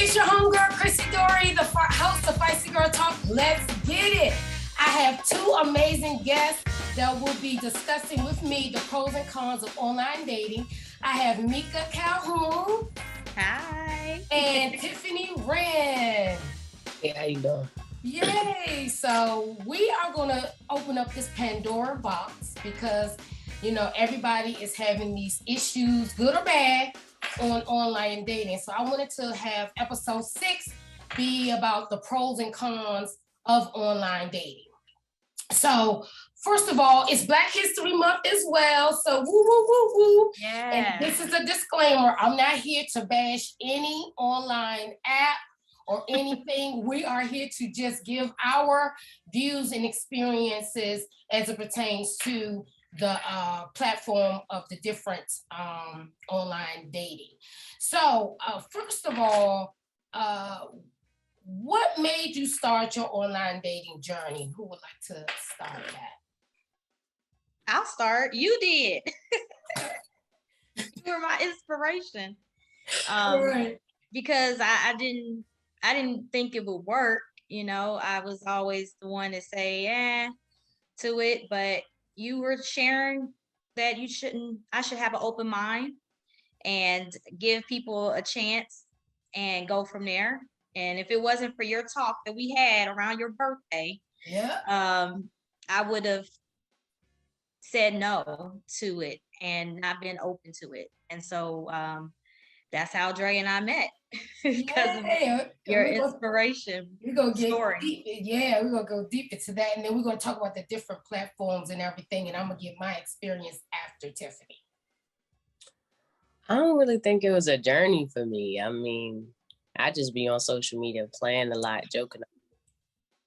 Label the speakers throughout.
Speaker 1: it's your homegirl, Chrissy Dory, the host of Feisty Girl Talk. Let's get it. I have two amazing guests that will be discussing with me the pros and cons of online dating. I have Meka Calhoun.
Speaker 2: Hi.
Speaker 1: And Tiffany Whren.
Speaker 3: Hey, how you doing?
Speaker 1: Yay! So we are going to open up this Pandora box because, you know, everybody is having these issues, good or bad, on online dating. So I wanted to have episode 6 be about the pros and cons of online dating. So first of all, it's Black History Month as well. So woo, woo, woo, woo.
Speaker 2: Yeah.
Speaker 1: And this is a disclaimer. I'm not here to bash any online app or anything. We are here to just give our views and experiences as it pertains to the platform of the different online dating. So first of all, what made you start your online dating journey? Who would like to start that?
Speaker 2: I'll start. You did. You were my inspiration.
Speaker 1: Right.
Speaker 2: Because I didn't think it would work. You know, I was always the one to say to it, but you were sharing that I should have an open mind and give people a chance and go from there. And if it wasn't for your talk that we had around your birthday, I would have said no to it and not been open to it. And so that's how Dre and I met because of your inspiration.
Speaker 1: We're going to get deep. Yeah, we're going to go deep into that. And then we're going to talk about the different platforms and everything. And I'm going to give my experience after Tiffany.
Speaker 3: I don't really think it was a journey for me. I mean, I just be on social media playing a lot, joking.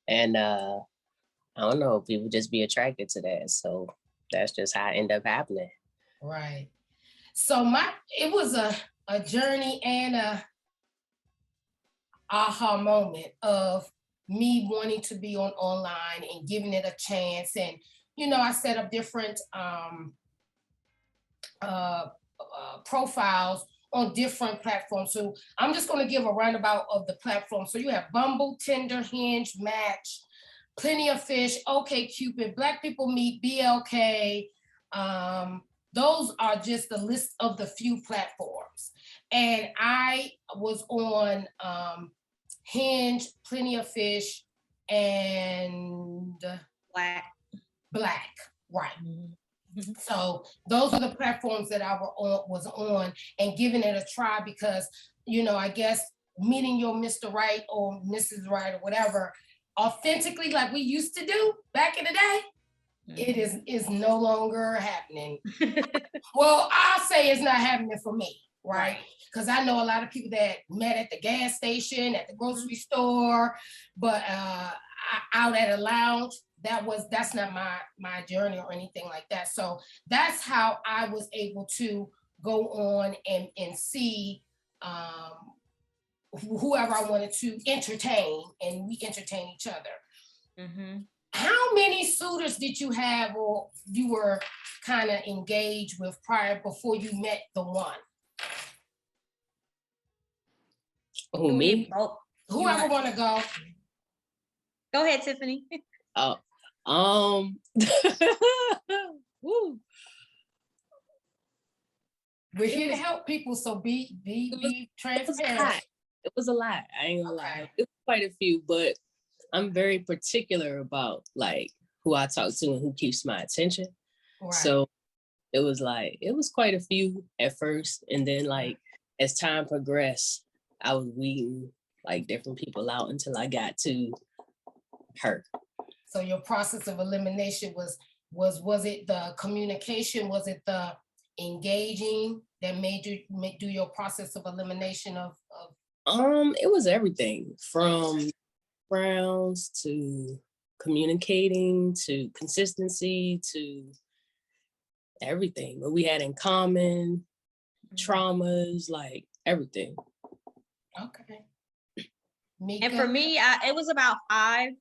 Speaker 3: And I don't know, people just be attracted to that. So that's just how it ended up happening.
Speaker 1: Right. So it was a journey and a aha moment of me wanting to be online and giving it a chance. And, you know, I set up different profiles on different platforms. So I'm just going to give a roundabout of the platform. So you have Bumble, Tinder, Hinge, Match, Plenty of Fish, OkCupid, Black People Meet, BLK. Those are just the list of the few platforms. And I was on Hinge, Plenty of Fish, and
Speaker 2: Black,
Speaker 1: right. Mm-hmm. So those are the platforms that I was on and giving it a try because, you know, I guess meeting your Mr. Right or Mrs. Right or whatever, authentically like we used to do back in the day, it is no longer happening. Well, I'll say it's not happening for me, right? Because I know a lot of people that met at the gas station, at the grocery store, but out at a lounge. That's not my journey or anything like that. So that's how I was able to go on and see whoever I wanted to entertain, and we entertain each other. Mm-hmm. How many suitors did you have or you were kind of engaged with before you met the one?
Speaker 3: Who, me?
Speaker 1: Whoever want to go.
Speaker 2: Go ahead, Tiffany.
Speaker 3: Woo.
Speaker 1: We're here to help people, so be transparent.
Speaker 3: It was a lot. I ain't gonna lie. It was quite a few, but I'm very particular about like who I talk to and who keeps my attention. Right. So it was quite a few at first, and then like as time progressed, I was weeding like different people out until I got to her.
Speaker 1: So your process of elimination was it the communication? Was it the engaging that made you do your process of elimination of?
Speaker 3: It was everything from rounds to communicating to consistency to everything. What we had in common, traumas, like everything.
Speaker 1: Okay.
Speaker 2: Meka? And for me, it was about 5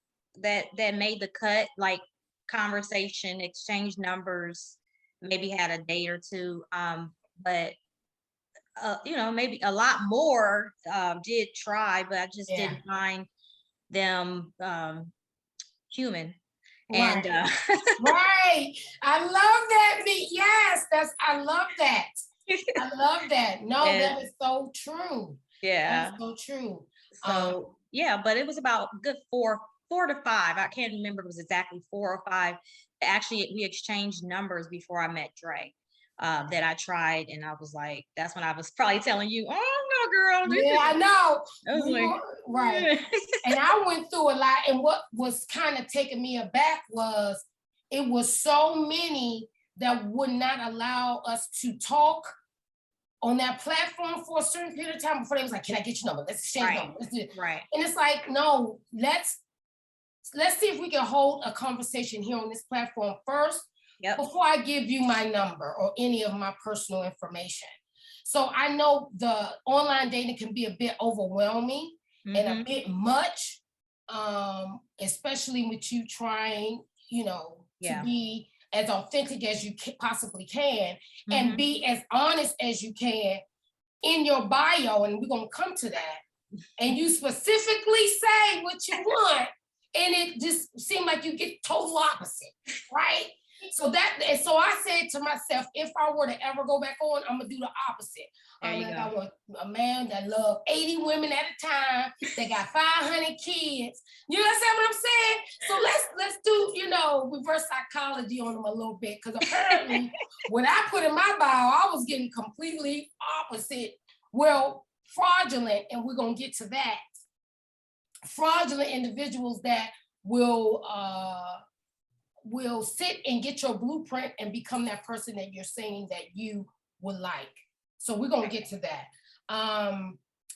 Speaker 2: that made the cut, like conversation, exchange numbers, maybe had a date or two. But maybe a lot more did try, but I just
Speaker 1: Yeah.
Speaker 2: didn't find them human.
Speaker 1: Right.
Speaker 2: And
Speaker 1: Right. I love that. Yes, I love that. I love that. No, that is so true.
Speaker 2: yeah.
Speaker 1: That's so true.
Speaker 2: So yeah, but it was about good four to five. I can't remember if it was exactly 4 or 5. Actually, we exchanged numbers before I met Dre. That I tried, and I was like, that's when I was probably telling you, oh no, girl.
Speaker 1: Yeah, I know.
Speaker 2: I was like,
Speaker 1: right. And I went through a lot, and what was kind of taking me aback was it was so many that would not allow us to talk on that platform for a certain period of time before they was like, can I get your number? Let's exchange numbers. Let's do it.
Speaker 2: Right.
Speaker 1: And it's like, no, let's see if we can hold a conversation here on this platform first.
Speaker 2: Yep.
Speaker 1: Before I give you my number or any of my personal information. So I know the online dating can be a bit overwhelming and a bit much, especially with you trying, to be as authentic as you possibly can and be as honest as you can in your bio. And we're going to come to that. And you specifically say what you want. And it just seemed like you get total opposite, right? So I said to myself, if I were to ever go back on, I'm gonna do the opposite. I want a man that loves 80 women at a time, that got 500 kids. You understand what I'm saying? So let's do, reverse psychology on them a little bit, because apparently when I put in my bio, I was getting completely opposite. Well, fraudulent, and we're gonna get to that. Fraudulent individuals that will sit and get your blueprint and become that person that you're saying that you would like. So we're gonna get to that.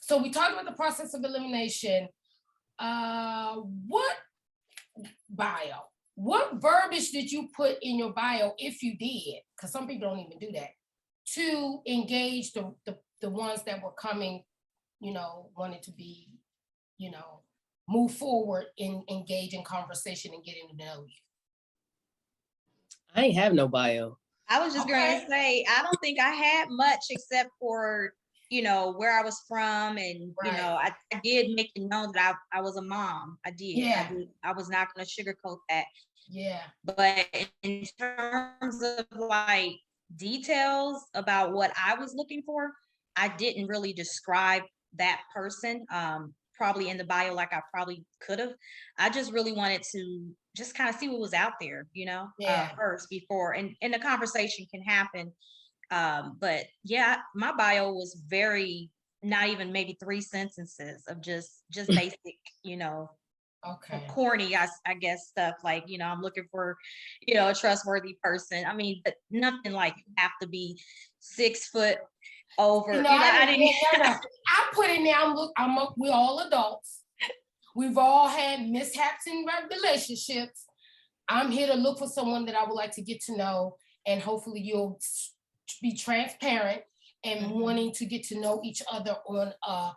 Speaker 1: So we talked about the process of elimination. What verbiage did you put in your bio, if you did? Because some people don't even do that, to engage the ones that were coming, wanted to be, move forward and engage in conversation and getting to know you.
Speaker 3: I ain't have no bio.
Speaker 2: I was just going to say, I don't think I had much except for, where I was from. And, I did make it known that I was a mom. I did.
Speaker 1: Yeah.
Speaker 2: I was not going to sugarcoat that.
Speaker 1: Yeah.
Speaker 2: But in terms of like details about what I was looking for, I didn't really describe that person. Probably in the bio like I probably could have. I just really wanted to just kind of see what was out there, first before, and the conversation can happen. But yeah, my bio was very, not even maybe 3 sentences of just basic, corny, I guess, stuff like, I'm looking for, a trustworthy person. I mean, but nothing like you have to be 6 foot over.
Speaker 1: I put in there, we're all adults. We've all had mishaps in relationships. I'm here to look for someone that I would like to get to know, and hopefully you'll be transparent and wanting to get to know each other on a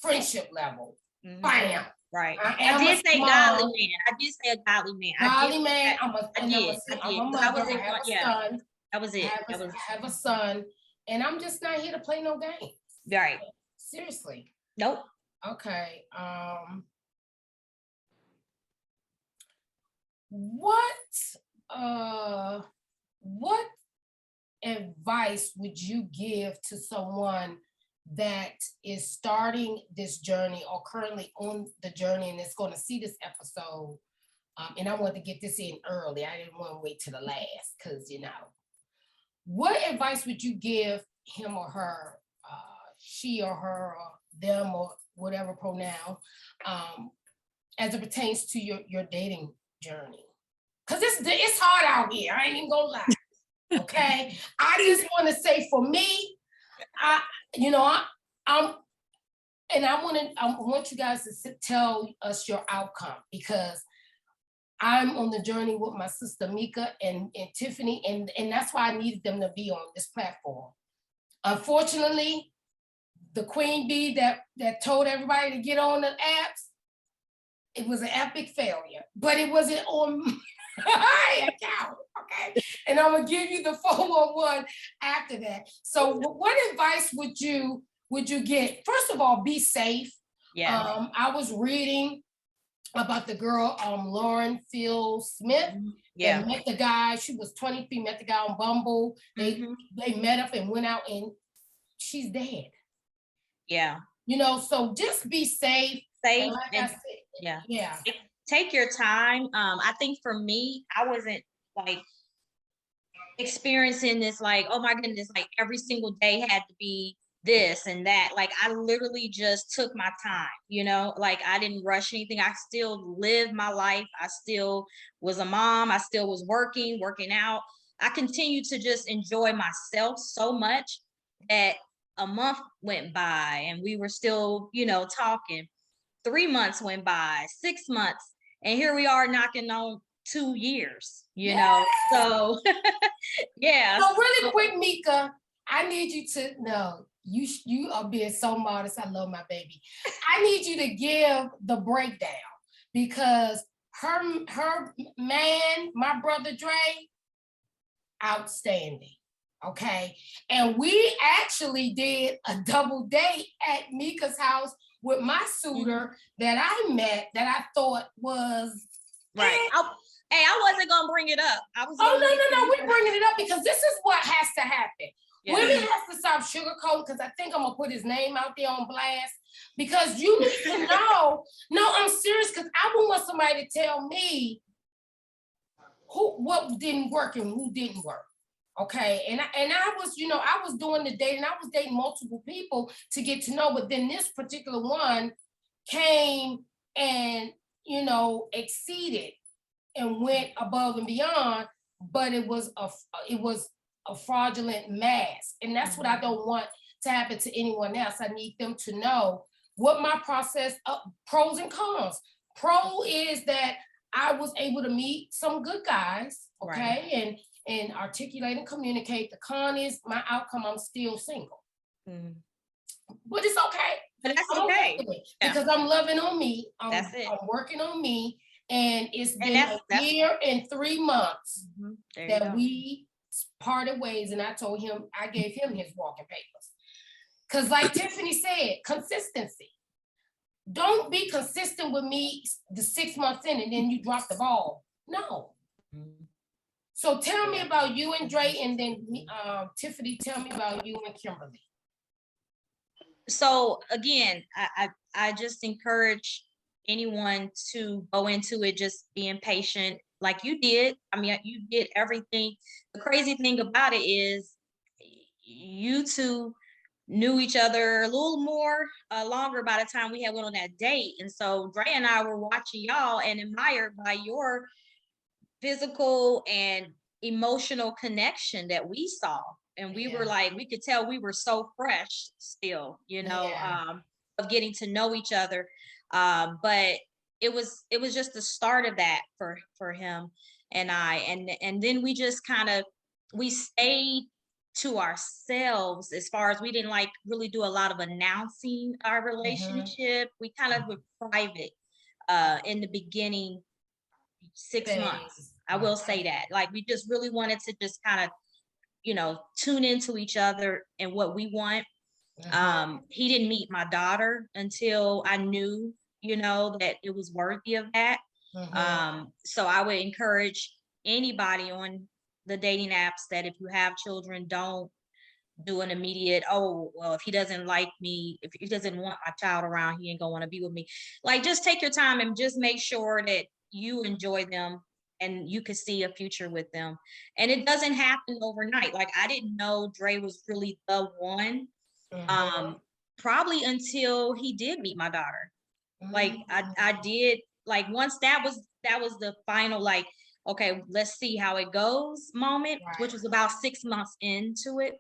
Speaker 1: friendship level. Bam.
Speaker 2: Right. I did say godly man. I did say a godly man.
Speaker 1: Godly man. I'm a mother. I have a son.
Speaker 2: That was it.
Speaker 1: I have a son, and I'm just not here to play no games.
Speaker 2: Right.
Speaker 1: Seriously.
Speaker 2: Nope.
Speaker 1: Okay. What advice would you give to someone that is starting this journey or currently on the journey and is going to see this episode? And I wanted to get this in early. I didn't want to wait to the last because, what advice would you give him or her, she or her or them or whatever pronoun, as it pertains to your dating journey? Because it's hard out here. I ain't even gonna lie. Okay. I just want to say, for me, I want you guys to tell us your outcome, because I'm on the journey with my sister Meka and Tiffany, and that's why I needed them to be on this platform. Unfortunately, the queen bee that told everybody to get on the apps, it was an epic failure. But it wasn't on Hey, Calhoun, okay? And I'm gonna give you the 411 after that. So what advice would you get? First of all, be safe.
Speaker 2: Yeah.
Speaker 1: I was reading about the girl, Lauren Field Smith,
Speaker 2: Yeah.
Speaker 1: that met the guy. She was 23, met the guy on Bumble. They met up and went out, and she's dead.
Speaker 2: Yeah.
Speaker 1: You know, so just be safe.
Speaker 2: Safe
Speaker 1: And like I said, yeah.
Speaker 2: Take your time. I think for me, I wasn't like experiencing this like, oh my goodness, like every single day had to be this and that. Like I literally just took my time, you know, like I didn't rush anything. I still lived my life. I still was a mom. I still was working out. I continued to just enjoy myself so much that a month went by and we were still, you know, talking. 3 months went by, 6 months, and here we are knocking on 2 years, you know. So yeah.
Speaker 1: So really quick, Meka, I need you to know you are being so modest. I love my baby. I need you to give the breakdown because her man, my brother Dre, outstanding. Okay. And we actually did a double date at Meka's house with my suitor that I met that I thought was
Speaker 2: right. I wasn't gonna bring it up. I was.
Speaker 1: Oh no, we're bringing it up because this is what has to happen.
Speaker 2: Yeah.
Speaker 1: Women have to stop sugarcoating because I think I'm gonna put his name out there on blast because you need to know. No, I'm serious because I would want somebody to tell me what didn't work and who didn't work. Okay, and I was, you know, I was doing the dating. I was dating multiple people to get to know, but then this particular one came and, you know, exceeded and went above and beyond, but it was a fraudulent mask, and that's what I don't want to happen to anyone else. I need them to know what my process pros and cons. Pro is that I was able to meet some good guys, okay, and articulate and communicate. The con is my outcome. I'm still single, but it's okay.
Speaker 2: But that's okay
Speaker 1: because I'm loving on me. I'm working on me. And it's been a year and 3 months that we parted ways. And I told him, I gave him his walking papers. Because like Tiffany said, consistency. Don't be consistent with me the 6 months in and then you drop the ball. No. So tell me about you and Dre, and then Tiffany, tell me about you and Kimberly.
Speaker 2: So again, I just encourage anyone to go into it just being patient like you did. I mean, you did everything. The crazy thing about it is you two knew each other a little more longer by the time we had went on that date. And so Dre and I were watching y'all and admired by your physical and emotional connection that we saw. And we were like, we could tell we were so fresh still, you know, of getting to know each other. But it was just the start of that for him and I, and then we just we stayed to ourselves as far as we didn't like really do a lot of announcing our relationship. We kind of were private in the beginning 6 months. I will say that, like, we just really wanted to just kind of, you know, tune into each other and what we want. He didn't meet my daughter until I knew, you know, that it was worthy of that. So I would encourage anybody on the dating apps that if you have children, don't do an immediate, oh, well, if he doesn't like me, if he doesn't want my child around, he ain't gonna want to be with me. Like, just take your time and just make sure that you enjoy them and you could see a future with them. And it doesn't happen overnight. Like, I didn't know Dre was really the one, probably until he did meet my daughter. Like, I did, like, once that was the final, like, okay, let's see how it goes moment, which was about 6 months into it.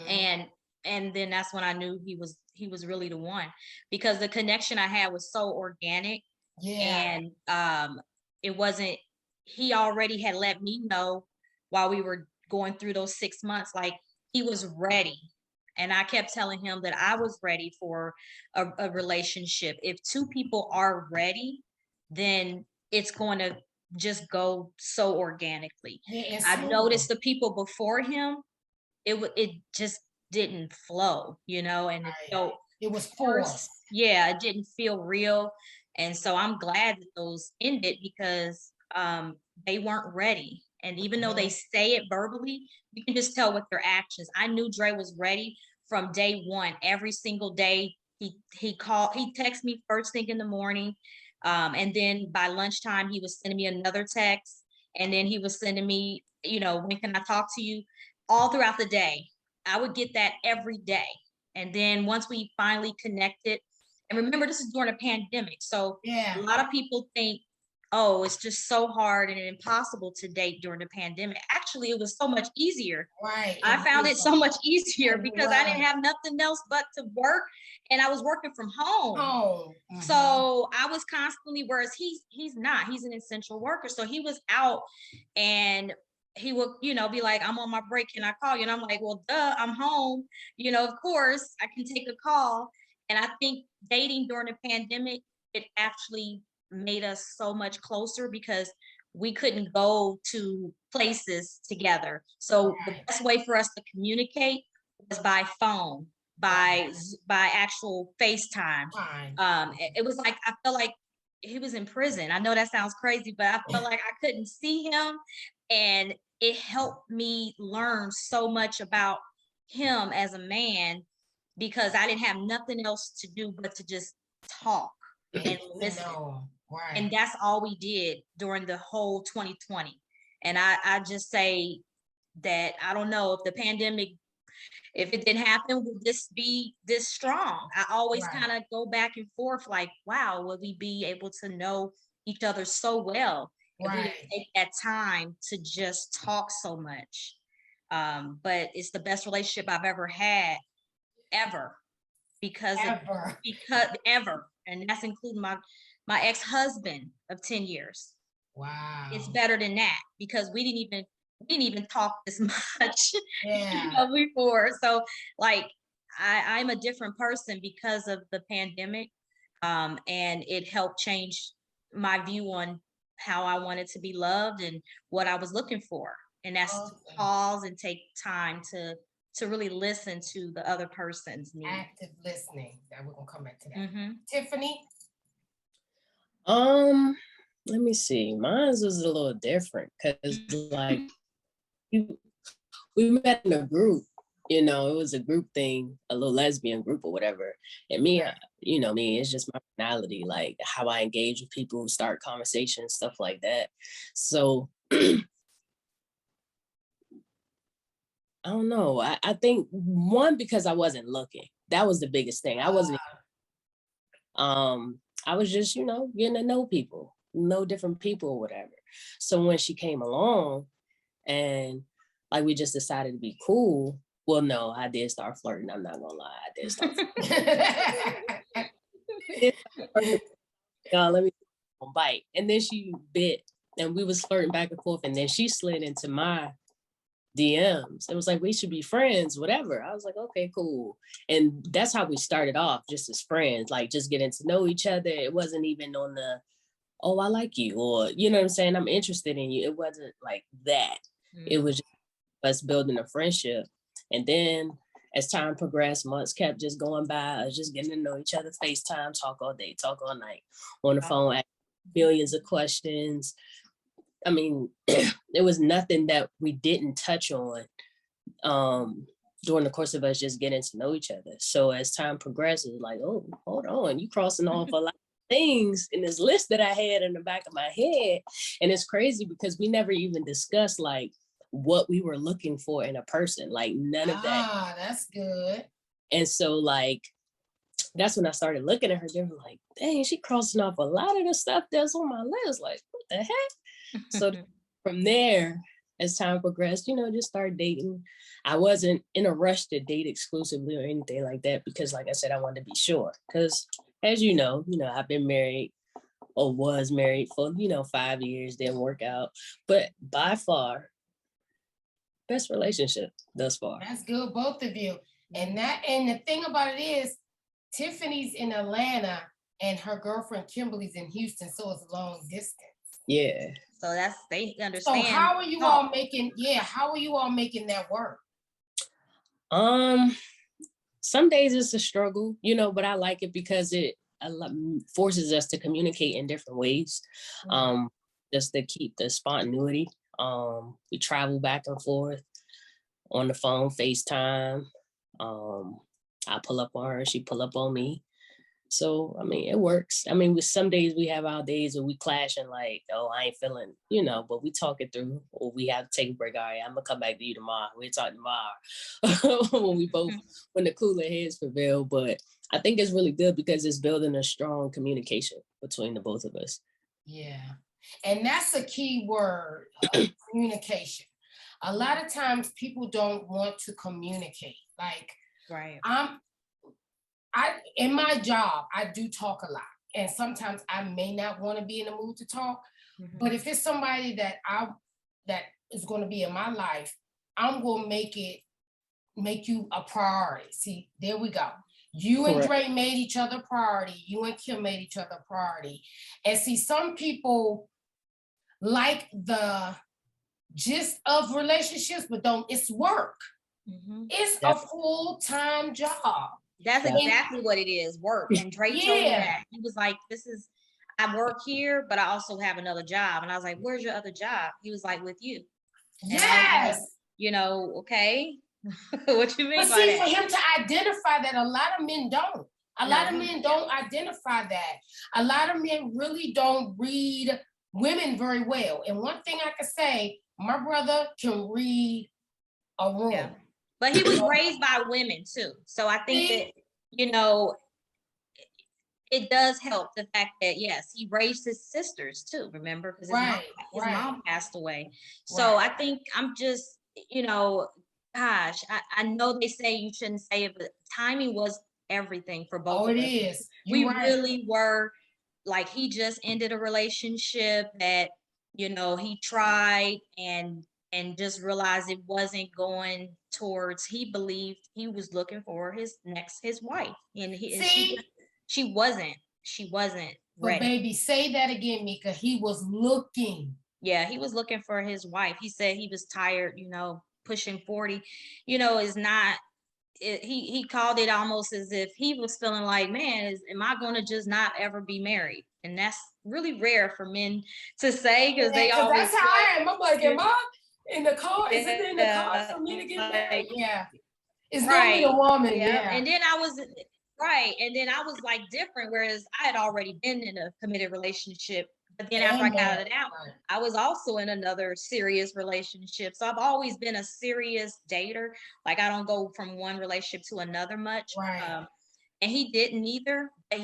Speaker 2: And then that's when I knew he was really the one, because the connection I had was so organic. And it wasn't, he already had let me know while we were going through those 6 months, like, he was ready. And I kept telling him that I was ready for a relationship. If two people are ready, then it's going to just go so organically.
Speaker 1: Yeah,
Speaker 2: I've noticed the people before him, it just didn't flow, you know, and it felt
Speaker 1: it was
Speaker 2: forced.
Speaker 1: forced.
Speaker 2: Yeah, it didn't feel real. And so I'm glad that those ended because they weren't ready. And even though they say it verbally, you can just tell with their actions. I knew Dre was ready from day one. Every single day, he texted me first thing in the morning. And then by lunchtime, he was sending me another text. And then he was sending me, you know, when can I talk to you? All throughout the day. I would get that every day. And then once we finally connected, and remember, this is during a pandemic. So a lot of people think, oh, it's just so hard and impossible to date during the pandemic. Actually, it was so much easier.
Speaker 1: Right.
Speaker 2: I found it so much easier because I didn't have nothing else but to work, and I was working from home. So I was constantly, whereas he's not, he's an essential worker. So he was out and he would, you know, be like, I'm on my break, can I call you? And I'm like, well, duh, I'm home. You know, of course I can take a call. And I think dating during the pandemic, it actually made us so much closer because we couldn't go to places together. So the best way for us to communicate was by phone, by actual FaceTime. It was like, I felt like he was in prison. I know that sounds crazy, but I felt like I couldn't see him. And it helped me learn so much about him as a man because I didn't have nothing else to do but to just talk and listen. And that's all we did during the whole 2020. And I just say that I don't know if the pandemic, if it didn't happen, would this be this strong? I always kind of go back and forth like, wow, would we be able to know each other so well if we didn't take that time to just talk so much? But it's the best relationship I've ever had, ever, because ever. And that's including my ex-husband of 10 years.
Speaker 1: Wow.
Speaker 2: It's better than that because we didn't even talk this much you know, before. So like I'm a different person because of the pandemic. And it helped change my view on how I wanted to be loved and what I was looking for. And that's to pause and take time to really listen to the other person's needs.
Speaker 1: Active listening. That we're gonna come back to that. Tiffany?
Speaker 3: Let me see. Mine was a little different because like we met in a group, you know, it was a group thing, a little lesbian group or whatever. And me, you know, me, it's just my personality, like how I engage with people, start conversations, stuff like that. So I don't know. I think one, because I wasn't looking. That was the biggest thing. I wasn't I was just, you know, getting to know people, know different people or whatever. So when she came along and like we just decided to be cool, well, no, I did start flirting. I'm not gonna lie, I did start flirting. Let me bite. And then she bit and we was flirting back and forth. And then she slid into my DMs. It was like, we should be friends, whatever. I was like, okay, cool. And that's how we started off, just as friends, like just getting to know each other. It wasn't even on the, oh, I like you, or, you know what I'm saying? I'm interested in you. It wasn't like that. It was just us building a friendship. And then as time progressed, months kept just going by, us just getting to know each other, FaceTime, talk all day, talk all night, on the phone, ask billions of questions. I mean, there was nothing that we didn't touch on during the course of us just getting to know each other. So as time progresses, like, oh, hold on, you crossing off a lot of things in this list that I had in the back of my head. And it's crazy because we never even discussed like what we were looking for in a person, like none of that.
Speaker 1: Ah, that's good.
Speaker 3: And so like, that's when I started looking at her different, like, dang, she crossing off a lot of the stuff that's on my list. Like, what the heck? So from there, as time progressed, you know, just started dating. I wasn't in a rush to date exclusively or anything like that because, like I said, I wanted to be sure. Because as you know, I've been married or was married for, 5 years, didn't work out. But by far, best relationship thus far.
Speaker 1: That's good, both of you. And the thing about it is, Tiffany's in Atlanta and her girlfriend Kimberly's in Houston, so it's long distance.
Speaker 3: Yeah.
Speaker 2: So they
Speaker 1: So
Speaker 2: understand.
Speaker 1: how are you all making, how are you all making that work?
Speaker 3: Some days it's a struggle, you know, but I like it because it forces us to communicate in different ways. Just to keep the spontaneity. We travel back and forth on the phone, FaceTime. I pull up on her, she pull up on me. So, I mean, it works. I mean, with some days we have our days where we clash and like, oh, I ain't feeling, you know, but we talk it through, or we have to take a break. All right, I'm gonna come back to you tomorrow. We'll talk tomorrow when the cooler heads prevail. But I think it's really good because it's building a strong communication between the both of us.
Speaker 1: Yeah. And that's a key word, communication. A lot of times people don't want to communicate. Like,
Speaker 2: right.
Speaker 1: In my job, I do talk a lot. And sometimes I may not want to be in the mood to talk. But if it's somebody that is going to be in my life, I'm going to make you a priority. See, there we go. You and Dre made each other a priority. You and Kim made each other a priority. And see, some people like the gist of relationships, but it's work. It's a full-time job.
Speaker 2: That's exactly what it is, work. And Dre told me that. He was like, I work here, but I also have another job. And I was like, where's your other job? He was like, with you.
Speaker 1: Yes.
Speaker 2: Like, you know, okay. What you mean
Speaker 1: but
Speaker 2: by
Speaker 1: see,
Speaker 2: that?
Speaker 1: For him to identify that, a lot of men don't. A lot of men don't identify that. A lot of men really don't read women very well. And one thing I could say, my brother can read a room.
Speaker 2: Yeah. But he was raised by women too. So I think that, you know, it does help the fact that, yes, he raised his sisters too, remember? Because his mom passed away. So I think I'm just, you know, gosh, I know they say you shouldn't say it, but timing was everything for both of us.
Speaker 1: It is.
Speaker 2: We really were, like, he just ended a relationship that, you know, he tried and just realized it wasn't going towards, he believed he was looking for his wife. And she wasn't ready.
Speaker 1: But baby, say that again, Meka. He was looking.
Speaker 2: Yeah, he was looking for his wife. He said he was tired, you know, pushing 40, you know, is not, he called it almost as if he was feeling like, man, am I going to just not ever be married? And that's really rare for men to say, because they always.
Speaker 1: That's how I am. I'm like, am I in the car? Is it in the car for me to get married? Yeah. It's gonna be a woman. Yeah.
Speaker 2: And then I was like different, whereas I had already been in a committed relationship. But then after I got it out, I was also in another serious relationship. So I've always been a serious dater. Like, I don't go from one relationship to another much. And he didn't either. But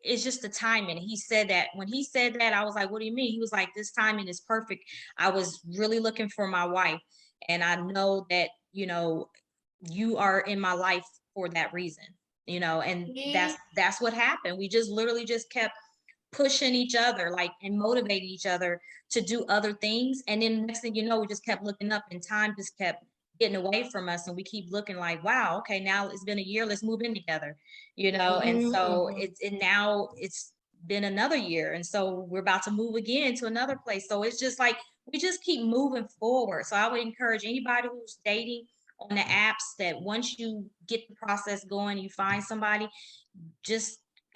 Speaker 2: it's just the timing. He said that. When he said that, I was like, what do you mean? He was like, this timing is perfect. I was really looking for my wife. And I know that, you know, you are in my life for that reason, you know, and that's what happened. We just literally just kept pushing each other, like, and motivating each other to do other things. And then next thing you know, we just kept looking up and time just kept getting away from us. And we keep looking like, wow, okay, now it's been a year, let's move in together, you know? And so now it's been another year. And so we're about to move again to another place. So it's just like, we just keep moving forward. So I would encourage anybody who's dating on the apps that once you get the process going, you find somebody,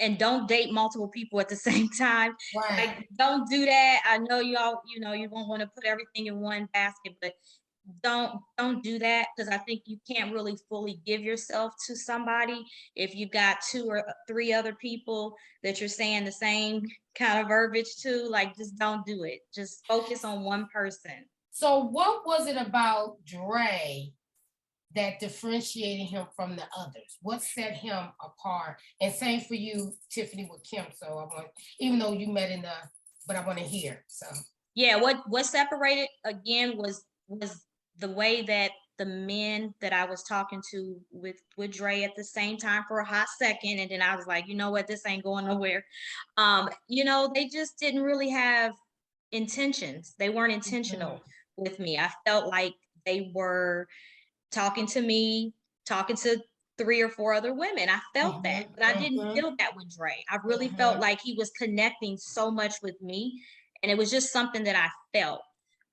Speaker 2: and don't date multiple people at the same time. Like, don't do that. I know you won't want to put everything in one basket, but don't do that, because I think you can't really fully give yourself to somebody if you've got 2 or 3 other people that you're saying the same kind of verbiage to. Like, just don't do it. Just focus on one person.
Speaker 1: So what was it about Dre that differentiated him from the others? What set him apart? And same for you, Tiffany, with Kim. So even though you met but I want to hear. So
Speaker 2: yeah, what separated again was the way that the men that I was talking to with Dre at the same time for a hot second, and then I was like, you know what, this ain't going nowhere. You know, they just didn't really have intentions. They weren't intentional with me. I felt like they were talking to me, talking to 3 or 4 other women. I felt that, but I didn't feel that with Dre. I really felt like he was connecting so much with me. And it was just something that I felt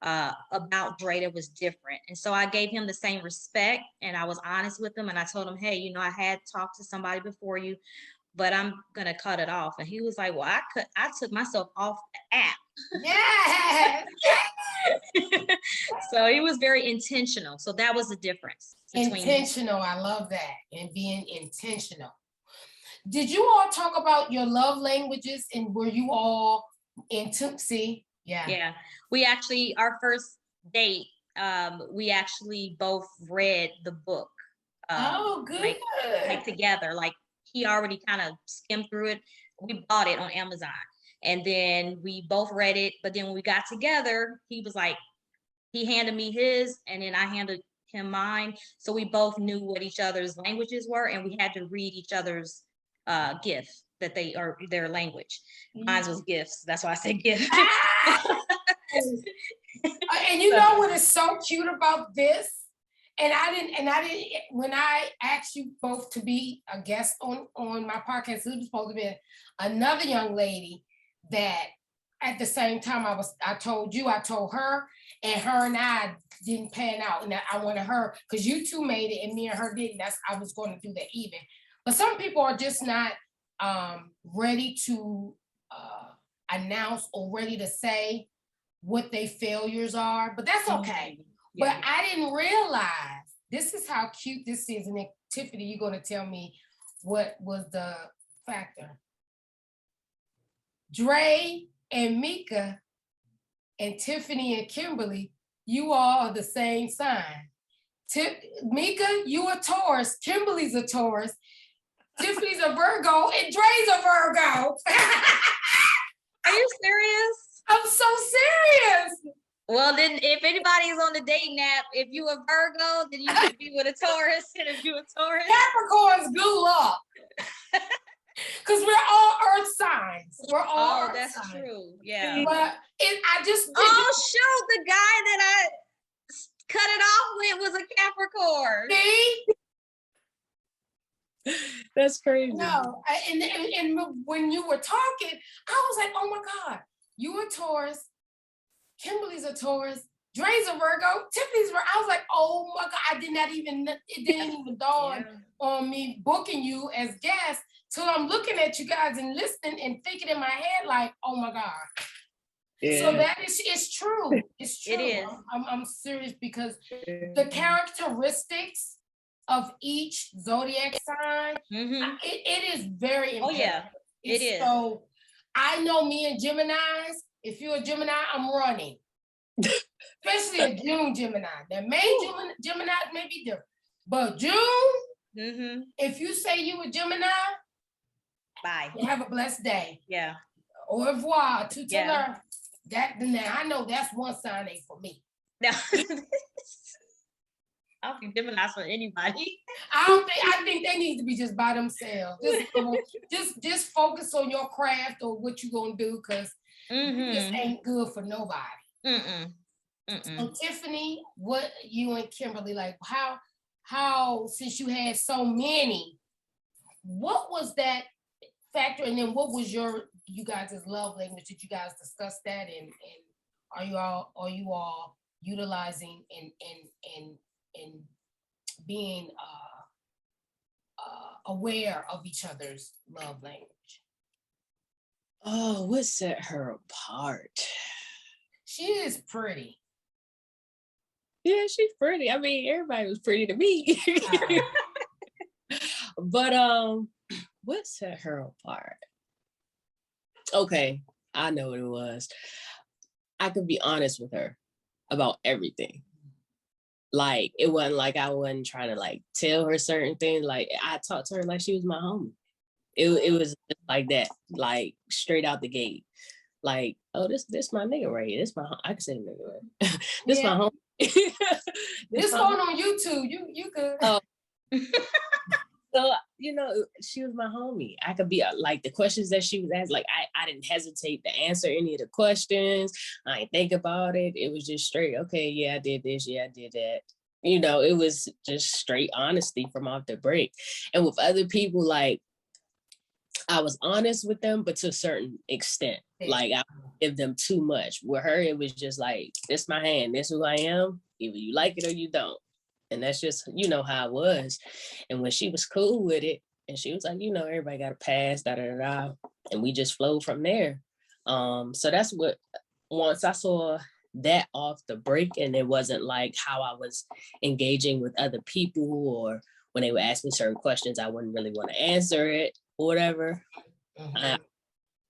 Speaker 2: about Dre that was different. And so I gave him the same respect, and I was honest with him, and I told him, hey, you know, I had talked to somebody before you, but I'm gonna cut it off. And he was like, well, I took myself off the app.
Speaker 1: Yes.
Speaker 2: So he was very intentional. So that was the difference.
Speaker 1: Intentional. I love that. And being intentional. Did you all talk about your love languages, and were you all into, see?
Speaker 2: Yeah. We actually, our first date, we actually both read the book.
Speaker 1: Oh, good.
Speaker 2: Like together, like he already kind of skimmed through it. We bought it on Amazon, and then we both read it. But then when we got together, he was like, he handed me his, and then I handed him mine. So we both knew what each other's languages were, and we had to read each other's gifts that they are their language. Mine was gifts. That's why I said gift.
Speaker 1: And you know what is so cute about this? And I didn't, when I asked you both to be a guest on my podcast, it was supposed to be another young lady that at the same time I told her, and her and I didn't pan out. And I wanted her, because you two made it and me and her didn't. I was going to do that even. But some people are just not ready to announce or ready to say what their failures are, but that's okay. But I didn't realize, this is how cute this is. And then, Tiffany, you're going to tell me what was the factor. Dre and Meka and Tiffany and Kimberly, you all are the same sign. Meka, you a Taurus. Kimberly's a Taurus. Tiffany's a Virgo, and Dre's a Virgo.
Speaker 2: Are you serious?
Speaker 1: I'm so serious.
Speaker 2: Well, then if anybody's on the dating app, if you a Virgo, then you should be with a Taurus. And if you a Taurus,
Speaker 1: Capricorns, good luck. Because we're all earth signs. We're all earth
Speaker 2: that's
Speaker 1: signs.
Speaker 2: True. Yeah.
Speaker 1: But I just
Speaker 2: oh shoot, the guy that I cut it off with was a Capricorn.
Speaker 1: See?
Speaker 3: That's crazy.
Speaker 1: No, and when you were talking, I was like, oh my God, you a Taurus, Kimberly's a Taurus, Dre's a Virgo, Tiffany's a Virgo. I was like, oh my God, it didn't even dawn on me booking you as guest till I'm looking at you guys and listening and thinking in my head like, oh my God. Yeah. So that it's true. It's true. It is. I'm serious, because the characteristics of each zodiac sign, it is very important.
Speaker 2: Oh yeah, it is.
Speaker 1: So I know me and Geminis, if you're a Gemini, I'm running. Especially a June Gemini. The May Gemini may be different. But June, if you say you a Gemini,
Speaker 2: bye.
Speaker 1: Have a blessed day.
Speaker 2: Yeah.
Speaker 1: Au revoir. Then I know that's one sign ain't for me.
Speaker 2: No. I don't think Gemini's for anybody.
Speaker 1: I think they need to be just by themselves. Just focus on your craft or what you're gonna do, because this ain't good for nobody. So Tiffany, what you and Kimberly, like how since you had so many, what was that factor, and then what was you guys' love language? Did you guys discuss that, and are you all utilizing and being aware of each other's love language?
Speaker 3: Oh, what set her apart?
Speaker 1: She is pretty.
Speaker 3: Yeah, she's pretty. I mean, everybody was pretty to me. But what set her apart? Okay, I know what it was. I could be honest with her about everything. Like, it wasn't like I wasn't trying to like tell her certain things. Like, I talked to her like she was my homie. It was just like that, like straight out the gate. Like, oh, this my nigga right here. I can say nigga right. This my homie.
Speaker 1: This going on YouTube. You could.
Speaker 3: So, you know, she was my homie. I could be like the questions that she was asked, like I didn't hesitate to answer any of the questions. I didn't think about it. It was just straight, okay, yeah, I did this, yeah, I did that. You know, it was just straight honesty from off the break. And with other people, like, I was honest with them, but to a certain extent. Like, give them too much. With her, it was just like, this my hand, this who I am. Either you like it or you don't. And that's just, how it was. And when she was cool with it, and she was like, everybody got a pass, da da da, and we just flowed from there. So that's what, once I saw that off the break, and it wasn't like how I was engaging with other people, or when they would ask me certain questions, I wouldn't really want to answer it or whatever. I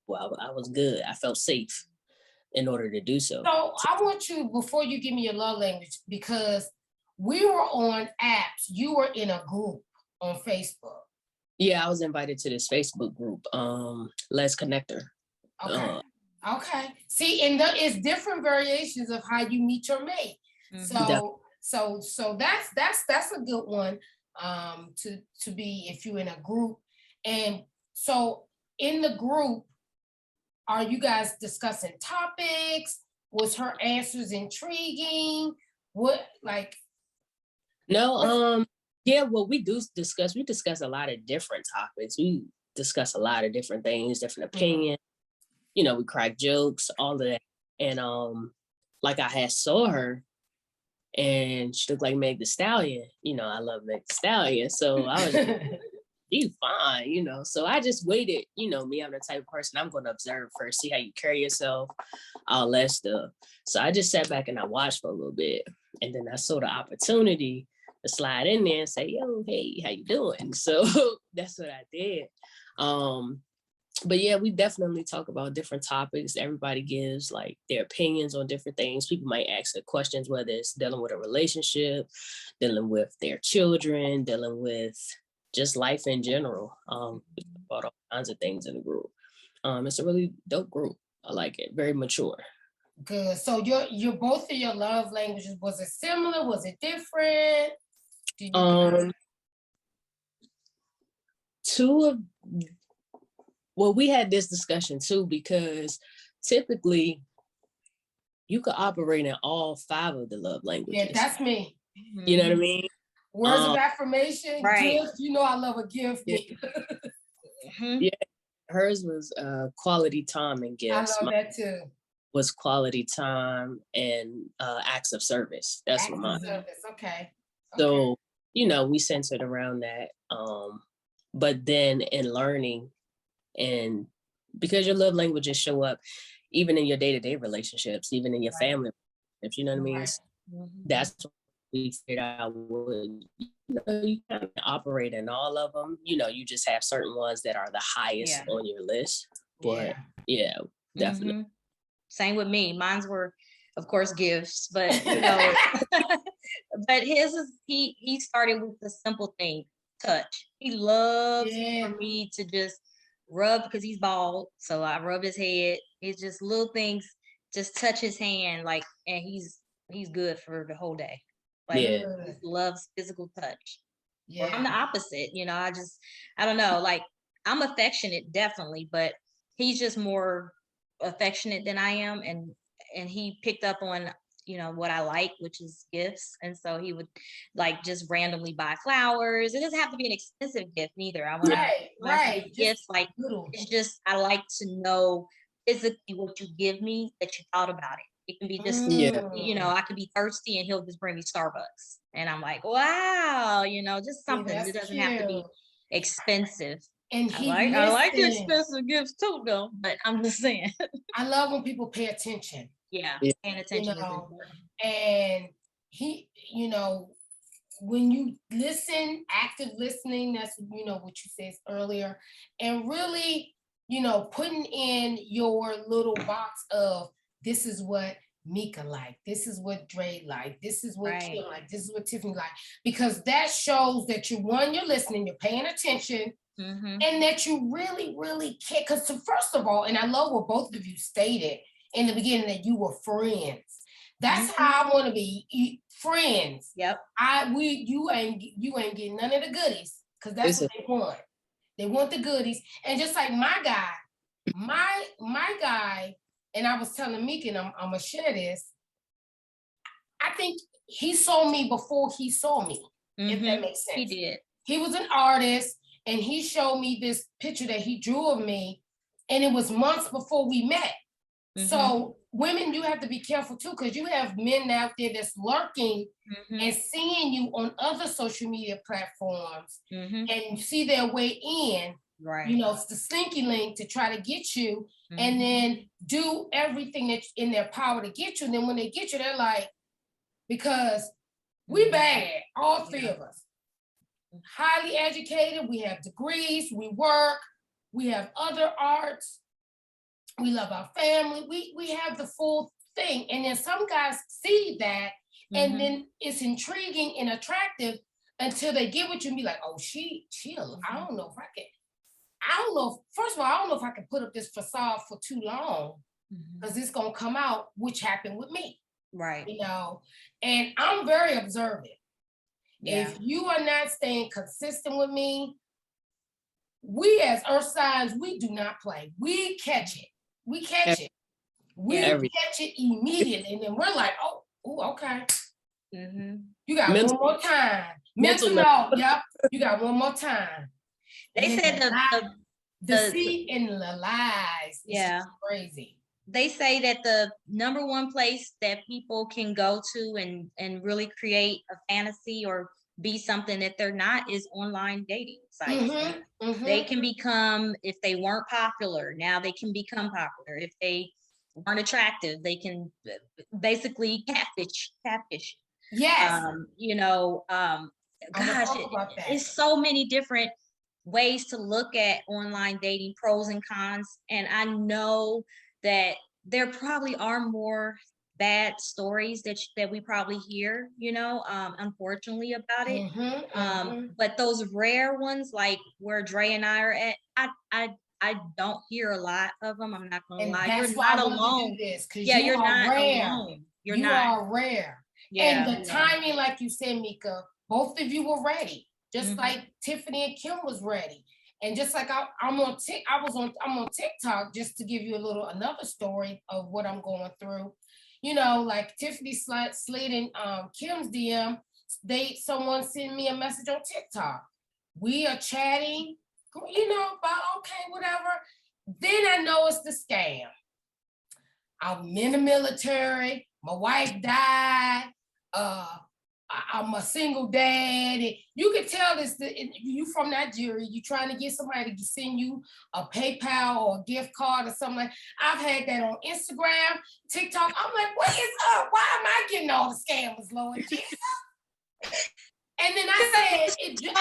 Speaker 3: was good. I felt safe in order to do so.
Speaker 1: So I want you, before you give me your love language, because we were on apps, you were in a group on Facebook.
Speaker 3: Yeah, I was invited to this Facebook group, Let's Connector.
Speaker 1: Okay. See, and it's different variations of how you meet your mate. So that's a good one to be if you're in a group. And so in the group, are you guys discussing topics? Was her answers intriguing? What
Speaker 3: No, yeah, well, we discuss a lot of different topics. We discuss a lot of different things, different opinions. We crack jokes, all of that. And like I had saw her, and she looked like Meg Thee Stallion. I love Meg Thee Stallion. So I was you fine, So I just waited, me, I'm the type of person, I'm gonna observe first, see how you carry yourself, all that stuff. So I just sat back and I watched for a little bit. And then I saw the opportunity to slide in there and say, yo, hey, how you doing? So that's what I did. But yeah, we definitely talk about different topics. Everybody gives like their opinions on different things. People might ask the questions, whether it's dealing with a relationship, dealing with their children, dealing with just life in general. We talk about all kinds of things in the group. It's a really dope group. I like it. Very mature.
Speaker 1: Good. So your both of your love languages, was it similar? Was it different?
Speaker 3: Well, we had this discussion too, because typically you could operate in all 5 of the love languages.
Speaker 1: Yeah, that's me.
Speaker 3: You know what I mean?
Speaker 1: Words of affirmation,
Speaker 2: right.
Speaker 1: gift. I love a gift.
Speaker 3: Yeah, hers was quality time and gifts.
Speaker 1: I love that too.
Speaker 3: Was quality time and acts of service. That's
Speaker 1: acts
Speaker 3: what mine.
Speaker 1: Of service. Okay.
Speaker 3: So we centered around that. But then in learning, and because your love languages show up even in your day-to-day relationships, even in your family relationships, you know what I mean?
Speaker 1: Right.
Speaker 3: That's what we figured out. You kind of operate in all of them. You just have certain ones that are the highest on your list. But yeah, definitely.
Speaker 2: Same with me. Mine's were, of course, gifts, but but his is he started with the simple thing, touch. He loves for me to just rub, because he's bald, so I rub his head. It's just little things, just touch his hand, and he's good for the whole day. He loves physical touch. Well, I'm the opposite, I don't know, I'm affectionate, definitely, but he's just more affectionate than I am, and he picked up on what I like, which is gifts. And so he would just randomly buy flowers. It doesn't have to be an expensive gift neither. I want to gifts it's just, I like to know physically what you give me, that you thought about it. It can be just I could be thirsty and he'll just bring me Starbucks, and I'm like, wow, just something. It doesn't have to be expensive. And I like expensive gifts too, though, but I'm just saying.
Speaker 1: I love when people pay attention.
Speaker 2: Yeah, paying attention is important.
Speaker 1: And he, when you listen, active listening, that's what you said earlier, and really, putting in your little box of, this is what Meka like, this is what Dre like, this is what Kim like, this is what Tiffany like, because that shows that you're listening, you're paying attention. And that you really, really care. Because first of all, and I love what both of you stated in the beginning, that you were friends. That's how I want to be, friends.
Speaker 2: Yep.
Speaker 1: You ain't getting none of the goodies, because that's what they want. They want the goodies. And just like my guy, and I was telling Meka, and I'm gonna share this. I think he saw me before he saw me. If that makes sense.
Speaker 2: He did.
Speaker 1: He was an artist. And he showed me this picture that he drew of me, and it was months before we met. So women, you have to be careful too, because you have men out there that's lurking and seeing you on other social media platforms and see their way in.
Speaker 2: Right.
Speaker 1: You know, it's the slinky link to try to get you, and then do everything that's in their power to get you. And then when they get you, they're like, because we bad, all three of us, highly educated, we have degrees, we work, we have other arts, we love our family, we have the full thing. And then some guys see that, and then it's intriguing and attractive until they get with you and be like, oh, I don't know if I can. First of all, I don't know if I can put up this facade for too long, because it's gonna come out, which happened with me.
Speaker 2: Right.
Speaker 1: You know, and I'm very observant.
Speaker 2: Yeah.
Speaker 1: If you are not staying consistent with me, we as earth signs, we do not play. We catch it. We catch it. We catch it immediately. And then we're like, oh, ooh, okay. You got one more time. Mental note. Yep. You got one more time.
Speaker 2: They said the
Speaker 1: deceit and the lies.
Speaker 2: Yeah.
Speaker 1: Crazy.
Speaker 2: They say that the number one place that people can go to and really create a fantasy or be something that they're not is online dating sites. They can become, if they weren't popular, now they can become popular. If they weren't attractive, they can basically catfish.
Speaker 1: Yes.
Speaker 2: You know, gosh, it's so many different ways to look at online dating, pros and cons. And I know that there probably are more bad stories that we probably hear, you know, unfortunately about it. But those rare ones, like where Dre and I are at, I don't hear a lot of them. I'm not gonna lie. You're not alone.
Speaker 1: Yeah,
Speaker 2: you're not
Speaker 1: rare.
Speaker 2: alone.
Speaker 1: You are rare.
Speaker 2: Yeah.
Speaker 1: And the timing, like you said, Meka, both of you were ready. Just like Tiffany and Kim was ready. And just like I'm on TikTok, just to give you another story of what I'm going through. You know, like Tiffany slid in Kim's DM. Someone sent me a message on TikTok. We are chatting, you know, about okay, whatever. Then I know it's the scam. I'm in the military. My wife died. I'm a single dad. You can tell this. You from Nigeria. You trying to get somebody to send you a PayPal or a gift card or something like. I've had that on Instagram, TikTok. I'm like, what is up? Why am I getting all the scammers, Lord Jesus? And then I said,
Speaker 2: you're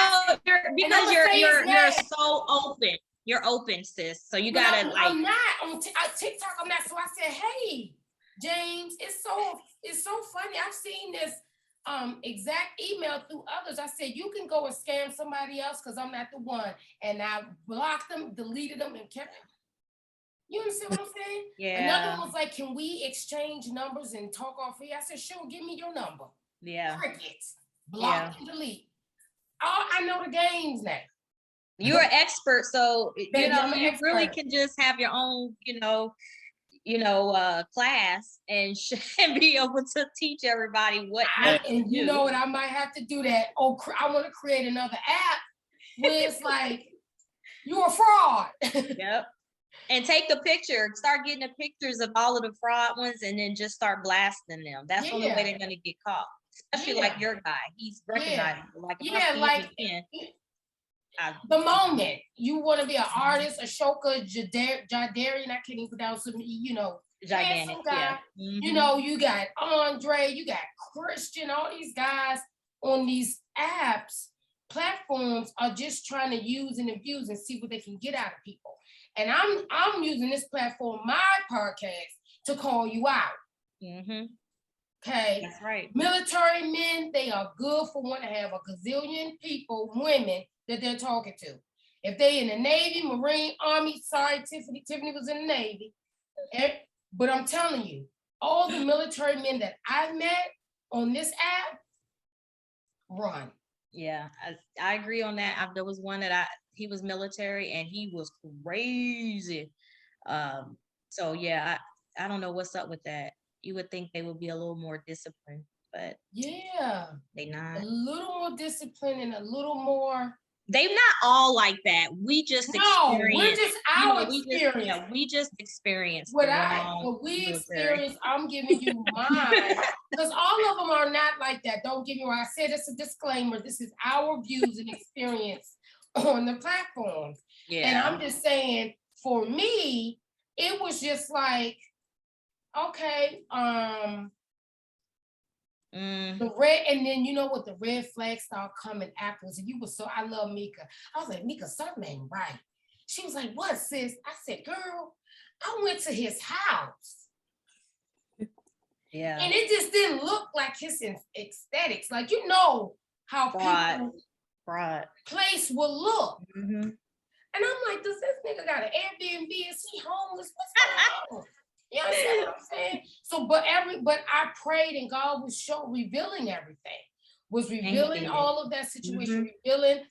Speaker 2: so open. You're open, sis. So you gotta
Speaker 1: I'm not on TikTok. I'm not. So I said, hey, James, it's so funny. I've seen this exact email through others. I said, you can go and scam somebody else because I'm not the one. And I blocked them, deleted them, and kept them. You understand what I'm saying?
Speaker 2: Yeah.
Speaker 1: Another one was like, can we exchange numbers and talk off here? I said, sure, give me your number.
Speaker 2: Yeah.
Speaker 1: Crickets. Block and delete. I know the games now.
Speaker 2: You're an expert, so you really can just have your own, class and be able to teach everybody what
Speaker 1: and you know what, I might have to do that. Oh, I want to create another app where it's like you're a fraud.
Speaker 2: Yep. And take the picture, start getting the pictures of all of the fraud ones, and then just start blasting them. That's the only way they're gonna get caught. Especially like your guy, he's recognizable.
Speaker 1: The moment you want to be an artist, Ashoka Jadarian, I can't even pronounce him, you know,
Speaker 2: gigantic guy.
Speaker 1: You know, you got Andre, you got Christian, all these guys on these platforms are just trying to use and abuse and see what they can get out of people. And I'm using this platform, my podcast, to call you out. Okay.
Speaker 2: That's right.
Speaker 1: Military men, they are good for one to have a gazillion people, women that they're talking to. If they in the Navy, Marine, Army, sorry, Tiffany was in the Navy. But I'm telling you, all the military men that I've met on this app, run.
Speaker 2: Yeah, I agree on that. There was one that he was military and he was crazy. So yeah, I don't know what's up with that. You would think they would be a little more disciplined, but
Speaker 1: yeah,
Speaker 2: they not.
Speaker 1: A little more disciplined and a little more
Speaker 2: They not all like that. We just
Speaker 1: No, we're
Speaker 2: experienced,
Speaker 1: just
Speaker 2: you
Speaker 1: our
Speaker 2: know,
Speaker 1: experience.
Speaker 2: we just experienced
Speaker 1: What
Speaker 2: the wrong
Speaker 1: we
Speaker 2: military.
Speaker 1: experience, I'm giving you mine. Because all of them are not like that. Don't get me wrong. I said it's a disclaimer. This is our views and experience on the platforms.
Speaker 2: Yeah.
Speaker 1: And I'm just saying, for me, it was just like, okay, the red, and then you know what, the red flags start coming afterwards. And you were so, I love Meka. I was like, Meka, something ain't right. She was like, what, sis? I said, girl, I went to his house.
Speaker 2: Yeah.
Speaker 1: And it just didn't look like his aesthetics. Like, you know how people place will look. And I'm like, does this nigga got an Airbnb? Is he homeless? What's going on? You understand what I'm saying? So, but I prayed and God was revealing everything. Was revealing all of that situation, revealing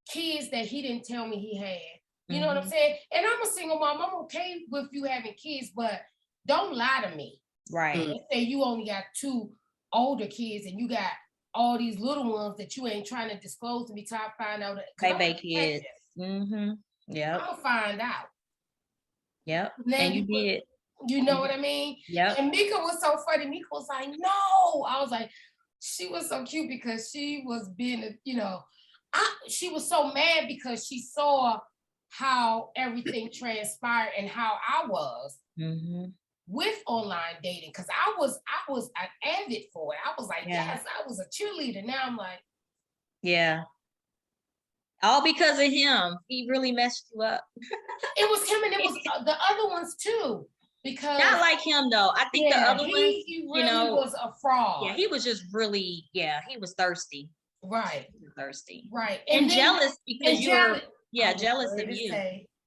Speaker 1: kids that he didn't tell me he had. You know what I'm saying? And I'm a single mom. I'm okay with you having kids, but don't lie to me.
Speaker 2: Right.
Speaker 1: Let's say you only got 2 older kids and you got all these little ones that you ain't trying to disclose to me till I find out.
Speaker 2: Baby kids. Yep.
Speaker 1: I'll find out.
Speaker 2: Yep.
Speaker 1: Now
Speaker 2: and you did.
Speaker 1: You know what I mean?
Speaker 2: Yep.
Speaker 1: And Meka was so funny. Meka was like, no. I was like, she was so cute because she was being, you know, she was so mad because she saw how everything transpired and how I was with online dating. Because I was an avid for it. I was like, yes, I was a cheerleader. Now I'm like,
Speaker 2: yeah. All because of him. He really messed you up.
Speaker 1: It was him, and it was the other ones too. Because
Speaker 2: not like him though. I think the other ones,
Speaker 1: he really was a fraud.
Speaker 2: Yeah, he was just really, he was thirsty.
Speaker 1: Right.
Speaker 2: Thirsty.
Speaker 1: Right.
Speaker 2: And jealous because you're
Speaker 1: jealous
Speaker 2: of you.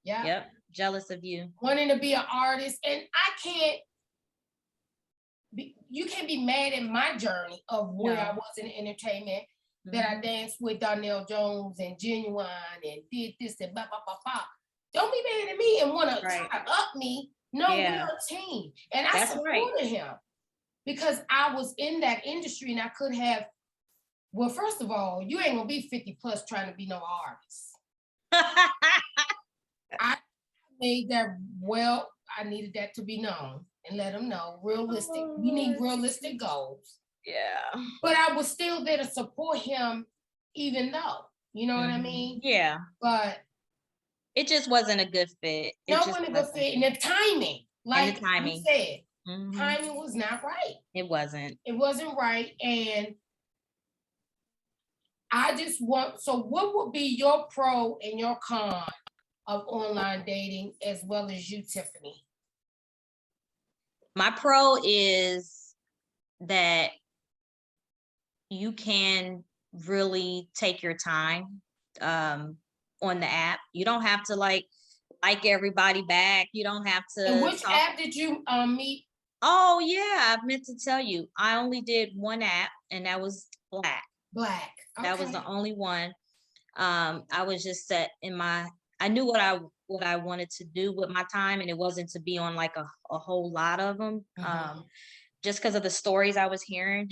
Speaker 1: Yep.
Speaker 2: Jealous of you.
Speaker 1: Wanting to be an artist. And you can't be mad at my journey of where I was in entertainment, that I danced with Donnell Jones and Genuine and did this and blah, blah, blah, blah. Don't be mad at me and want to try to up me. No, we're a team. And I supported him because I was in that industry and I could have, well, first of all, you ain't gonna be 50 plus trying to be no artist. I made that, well, I needed that to be known and let them know, realistic. We need realistic goals.
Speaker 2: Yeah.
Speaker 1: But I was still there to support him, even though, you know what I mean?
Speaker 2: Yeah.
Speaker 1: But
Speaker 2: it just wasn't a good fit.
Speaker 1: It wasn't a good fit. And the timing, like you said, timing was not right.
Speaker 2: It wasn't.
Speaker 1: It wasn't right. And I just want, so what would be your pro and your con of online dating, as well as you, Tiffany?
Speaker 2: My pro is that you can really take your time on the app. You don't have to like everybody back. You don't have to.
Speaker 1: And which app did you meet?
Speaker 2: Oh yeah, I meant to tell you. I only did one app, and that was Black.
Speaker 1: Black. Okay.
Speaker 2: That was the only one. I was just set in my. I knew what I wanted to do with my time, and it wasn't to be on like a whole lot of them. Just because of the stories I was hearing,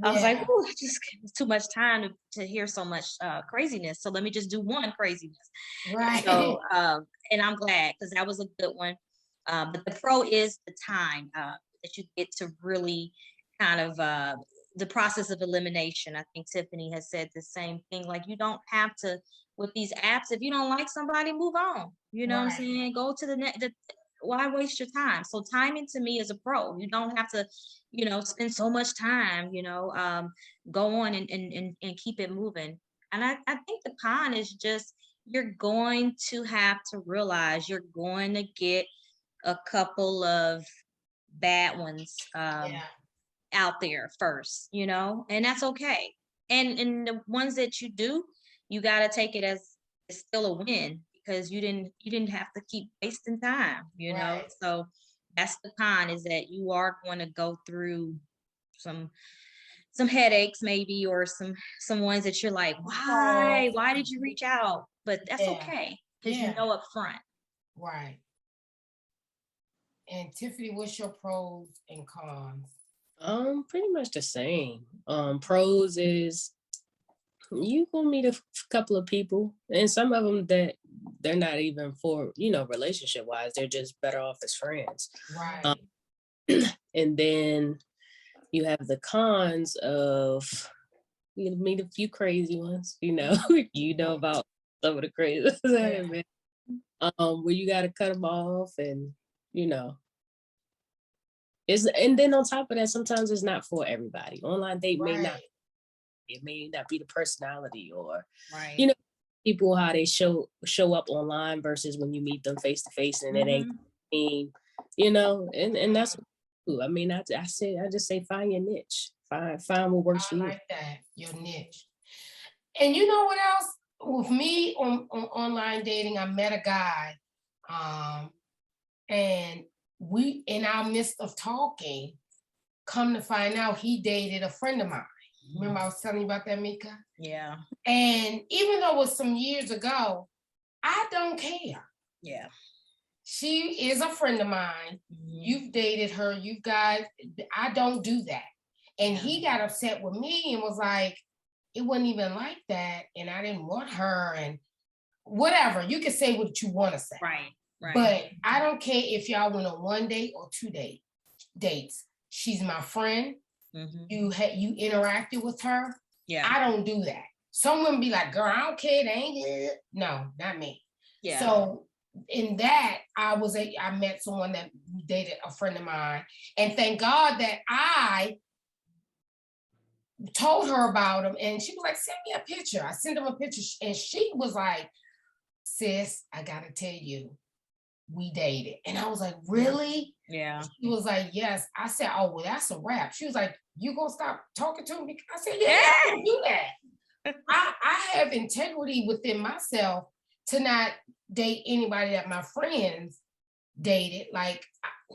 Speaker 2: I was like, "Ooh, just too much time to hear so much craziness. So let me just do one craziness."
Speaker 1: Right.
Speaker 2: So, and I'm glad because that was a good one. But the pro is the time that you get to really kind of the process of elimination. I think Tiffany has said the same thing. Like you don't have to with these apps. If you don't like somebody, move on. You know what I'm saying? Go to the next. Why waste your time? So timing to me is a pro. You don't have to, spend so much time, go on and keep it moving. And I think the con is just, you're going to have to realize you're going to get a couple of bad ones out there first, and that's okay. And the ones that you do, you got to take it as it's still a win, because you didn't have to keep wasting time, So that's the con, is that you are going to go through some headaches maybe, or some ones that you're like, why did you reach out? But that's okay, because you know up front.
Speaker 1: Right. And Tiffany, what's your pros and cons?
Speaker 3: Pretty much the same. Pros is you gonna meet a couple of people, and some of them that they're not even for, relationship wise, they're just better off as friends.
Speaker 1: Right.
Speaker 3: And then you have the cons of you meet a few crazy ones, you know about some of the crazy where you got to cut them off, and and then on top of that, sometimes it's not for everybody. Online date may not be the personality, or
Speaker 2: Right.
Speaker 3: People how they show up online versus when you meet them face to face, and it ain't and that's I mean, I just say find your niche, find what works for you.
Speaker 1: I like that, your niche. And you know what else? With me on online dating, I met a guy, and we, in our midst of talking, come to find out he dated a friend of mine. Remember I was telling you about that, Meka?
Speaker 2: Yeah.
Speaker 1: And even though it was some years ago, I don't care.
Speaker 2: Yeah.
Speaker 1: She is a friend of mine. You've dated her. I don't do that. And he got upset with me and was like, it wasn't even like that. And I didn't want her, and whatever. You can say what you want to say.
Speaker 2: Right.
Speaker 1: But I don't care if y'all went on 1 date or 2 dates. She's my friend. You interacted with her.
Speaker 2: Yeah.
Speaker 1: I don't do that. Some women be like, girl, I don't care. They ain't good. No, not me.
Speaker 2: Yeah.
Speaker 1: So in that, I met someone that dated a friend of mine. And thank God that I told her about him. And she was like, send me a picture. I sent him a picture. And she was like, sis, I got to tell you, we dated. And I was like, really?
Speaker 2: Yeah.
Speaker 1: She was like, yes. I said, oh, well, that's a wrap. She was like, you gonna stop talking to me? I said, yeah, I can do that. I have integrity within myself to not date anybody that my friends dated. Like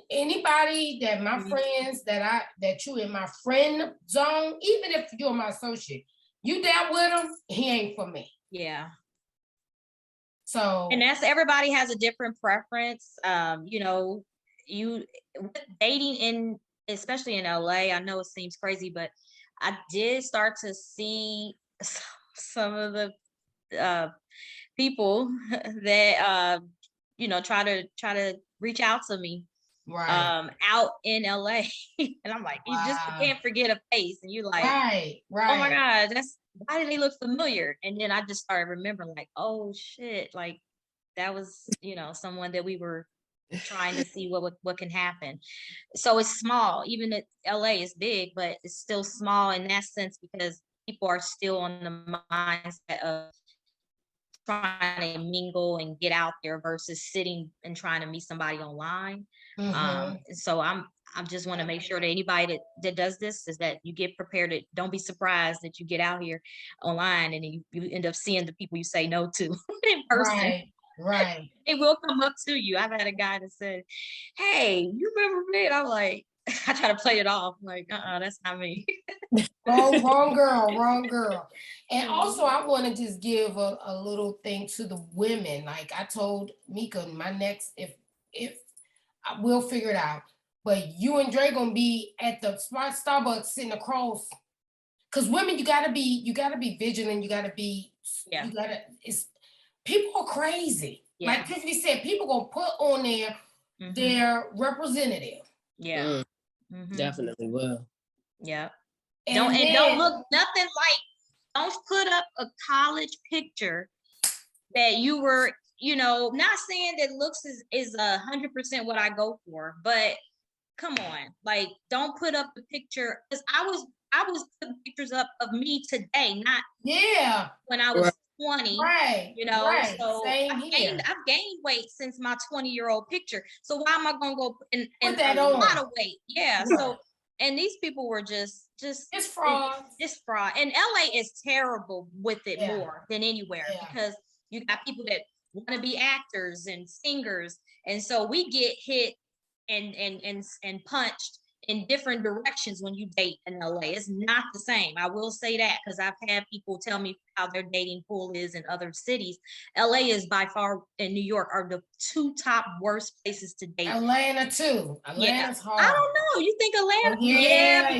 Speaker 1: anybody that my friends that you in my friend zone, even if you're my associate, you dealt with him, he ain't for me.
Speaker 2: Yeah.
Speaker 1: So,
Speaker 2: and that's, everybody has a different preference. You dating in, especially in LA, I know it seems crazy, but I did start to see some of the people that try to reach out to me out in LA. And I'm like, you just can't forget a face, and you're like,
Speaker 1: right.
Speaker 2: Oh my God, why did they look familiar? And then I just started remembering, like, oh shit, like that was, someone that we were trying to see what can happen. So it's small, even if LA is big, but it's still small in that sense, because people are still on the mindset of trying to mingle and get out there versus sitting and trying to meet somebody online. So I just want to make sure that anybody that does this is that you get prepared. Don't be surprised that you get out here online and you end up seeing the people you say no to in person.
Speaker 1: Right.
Speaker 2: It will come up to you. I've had a guy that said, hey, you remember me? And I'm like, I try to play it off. I'm like, that's not me.
Speaker 1: Wrong girl. And also, I want to just give a little thing to the women. Like I told Meka, my next, if we'll figure it out. But you and Dre gonna be at the Starbucks sitting across. Cause women, you gotta be vigilant. You gotta be. People are crazy.
Speaker 2: Yeah.
Speaker 1: Like Tiffany said, people gonna put on their representative.
Speaker 2: Yeah.
Speaker 3: Definitely will.
Speaker 2: Yeah. Don't look nothing like. Don't put up a college picture that you were, not saying that looks is 100% what I go for, but come on, like don't put up a picture, because I was putting pictures up of me today, not when I was 20,
Speaker 1: right.
Speaker 2: So
Speaker 1: Same here.
Speaker 2: I've gained weight since my 20-year-old picture. So why am I gonna go and
Speaker 1: put that
Speaker 2: a
Speaker 1: on?
Speaker 2: lot of weight? Yeah. So, and these people were just
Speaker 1: it's fraud.
Speaker 2: It's fraud. And LA is terrible with it more than anywhere, because you got people that want to be actors and singers, and so we get hit and punched in different directions when you date in LA. It's not the same. I will say that, because I've had people tell me how their dating pool is in other cities. LA is by far, in New York, are the 2 top worst places to date.
Speaker 1: Atlanta too. Atlanta's hard.
Speaker 2: I don't know. You think Atlanta?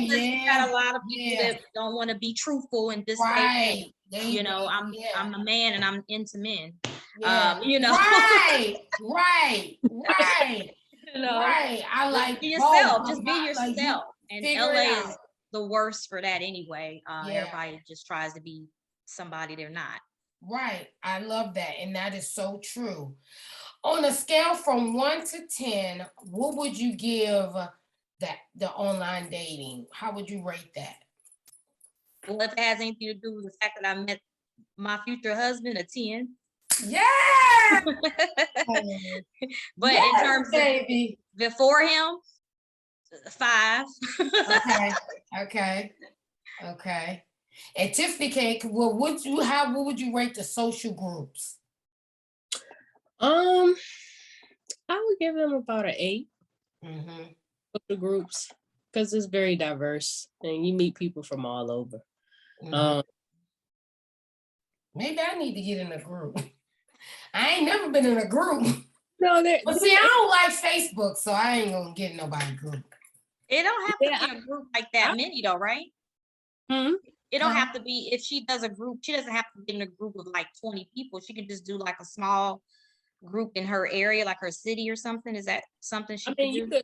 Speaker 2: Because you got a lot of people that don't want to be truthful and just say, hey, You know, I'm a man and I'm into men.
Speaker 1: Yeah.
Speaker 2: You know.
Speaker 1: Right.
Speaker 2: You know,
Speaker 1: right. I like
Speaker 2: be yourself.
Speaker 1: both.
Speaker 2: Just be yourself.
Speaker 1: Like,
Speaker 2: and
Speaker 1: figure
Speaker 2: LA
Speaker 1: it out.
Speaker 2: is the worst for that anyway.
Speaker 1: Yeah.
Speaker 2: Everybody just tries to be somebody they're not.
Speaker 1: Right. I love that. And that is so true. On a scale from 1 to 10, what would you give the online dating? How would you rate that?
Speaker 2: Well, if it has anything to do with the fact that I met my future husband, a 10.
Speaker 1: Yeah.
Speaker 2: But
Speaker 1: yes,
Speaker 2: in terms
Speaker 1: baby.
Speaker 2: of before him, 5.
Speaker 1: Okay. And Tiffany cake, well, what would you rate the social groups?
Speaker 3: I would give them about an 8.
Speaker 1: Mm-hmm.
Speaker 3: The groups, because it's very diverse and you meet people from all over.
Speaker 1: Mm-hmm. Maybe I need to get in a group. I ain't never been in a group.
Speaker 3: No,
Speaker 1: but see, I don't like Facebook, so I ain't gonna get nobody group.
Speaker 2: It don't have to be a group like that many though, right? It don't have to be, if she does a group, she doesn't have to be in a group of like 20 people. She can just do like a small group in her area, like her city or something. Is that something she could do?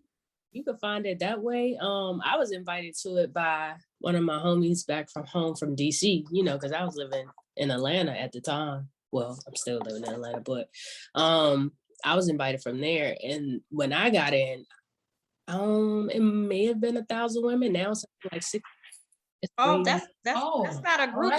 Speaker 3: You could find it that way. I was invited to it by one of my homies back from home from DC, you know, because I was living in Atlanta at the time. Well, I'm still living in Atlanta, but I was invited from there. And when I got in, it may have been 1,000 women. Now it's like 6.
Speaker 2: That's not a group.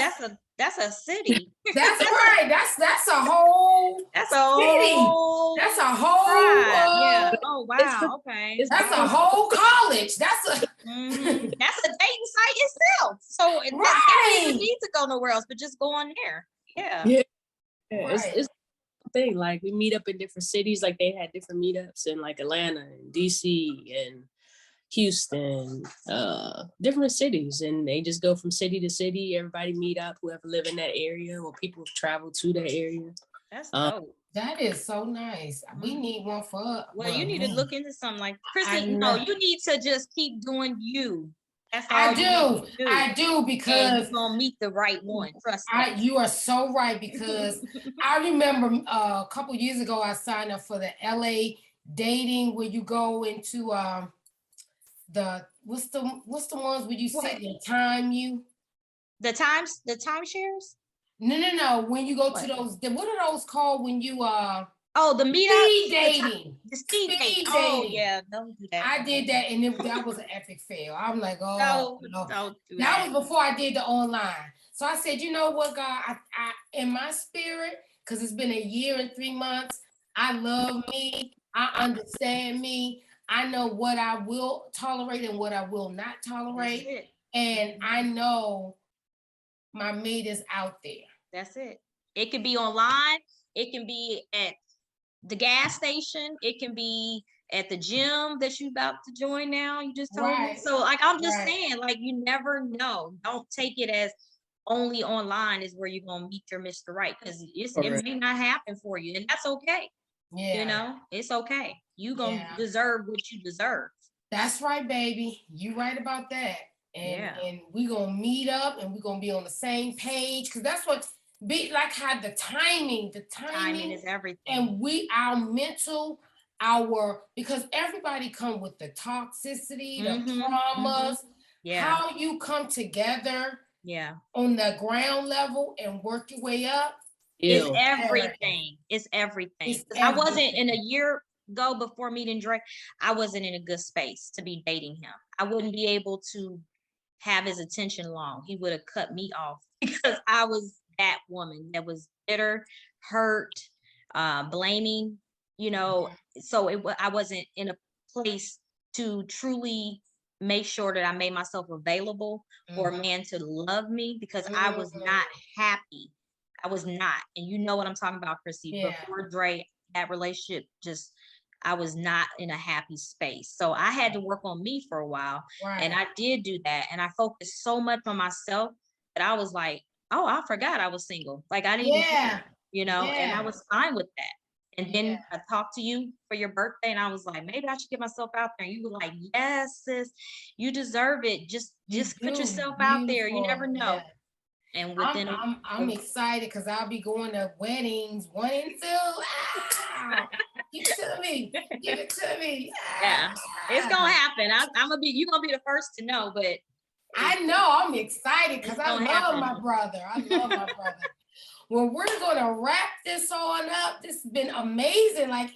Speaker 2: That's a city.
Speaker 1: That's right. That's a whole city. That's a whole
Speaker 2: yeah. Oh wow. Okay.
Speaker 1: That's a whole college. That's a
Speaker 2: that's a dating site itself. So it doesn't even need to go nowhere else, but just go on there. Yeah.
Speaker 3: It's the thing. Like we meet up in different cities. Like they had different meetups in like Atlanta and DC and Houston, different cities, and they just go from city to city. Everybody meet up, whoever live in that area or people who travel to that area.
Speaker 2: That's dope.
Speaker 1: That is so nice. We need one for us.
Speaker 2: Well, you need to look into something like Chrissy. No, you need to just keep doing you. That's all
Speaker 1: I do because
Speaker 2: you're gonna meet the right one. Trust me.
Speaker 1: You are so right because I remember a couple years ago I signed up for the LA dating where you go into what's the ones where you sit and time you?
Speaker 2: The timeshares?
Speaker 1: No. When you go to those, what are those called when you
Speaker 2: the meetup?
Speaker 1: Speed dating.
Speaker 2: The speed dating.
Speaker 1: Oh
Speaker 2: yeah, don't do that.
Speaker 1: I did that and that was an epic fail. I'm like,
Speaker 2: don't do
Speaker 1: that was before I did the online. So I said, you know what, God, I in my spirit, because it's been a year and 3 months, I love me, I understand me. I know what I will tolerate and what I will not tolerate. And I know my mate is out there.
Speaker 2: That's it. It can be online. It can be at the gas station. It can be at the gym that you're about to join now. You just told me. So like, I'm just saying, like, you never know. Don't take it as only online is where you're going to meet your Mr. Right. Because it may not happen for you. And that's okay. Yeah. You know, it's okay. You going to deserve what you deserve.
Speaker 1: That's right, baby. You right about that. And we're going to meet up and we're going to be on the same page. Because that's what be like how the timing
Speaker 2: is everything.
Speaker 1: And our mental, because everybody come with the toxicity, the traumas, how you come together on the ground level and work your way up.
Speaker 2: It's everything. It's everything. I wasn't in a year ago before meeting Dre, I wasn't in a good space to be dating him. I wouldn't be able to have his attention long. He would have cut me off because I was that woman that was bitter, hurt, blaming, you know. So I wasn't in a place to truly make sure that I made myself available for a man to love me because I was not happy. I was not. And you know what I'm talking about, Chrissy. Before Dre, that relationship I was not in a happy space. So I had to work on me for a while. And I did do that. And I focused so much on myself that I was like, oh, I forgot I was single. Like I didn't even care, you know, and I was fine with that. And then I talked to you for your birthday and I was like, maybe I should get myself out there. And you were like, yes, sis, you deserve it. Just put yourself out there. You never know. And within
Speaker 1: I'm excited because I'll be going to weddings 1 and 2. Give it to me. Give it to me.
Speaker 2: Yeah, it's gonna happen. You're gonna be the first to know, but
Speaker 1: I know I'm excited because I love my brother. I love my brother. Well, we're gonna wrap this on up. This has been amazing. Like,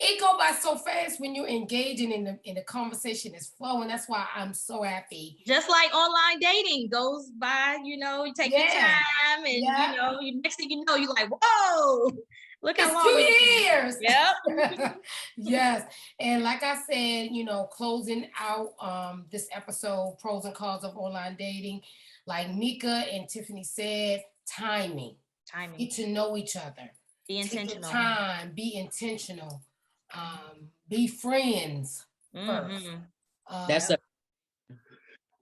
Speaker 1: it go by so fast when you're engaging in the conversation is flowing. That's why I'm so happy.
Speaker 2: Just like online dating goes by, you take your time, and next thing you know, you're like, whoa, look how long
Speaker 1: 2 years.
Speaker 2: Yep.
Speaker 1: Yes. And like I said, closing out this episode, pros and cons of online dating, like Meka and Tiffany said, timing. Get to know each other.
Speaker 2: Be intentional.
Speaker 1: Take your time. Be intentional. Be friends first.
Speaker 3: That's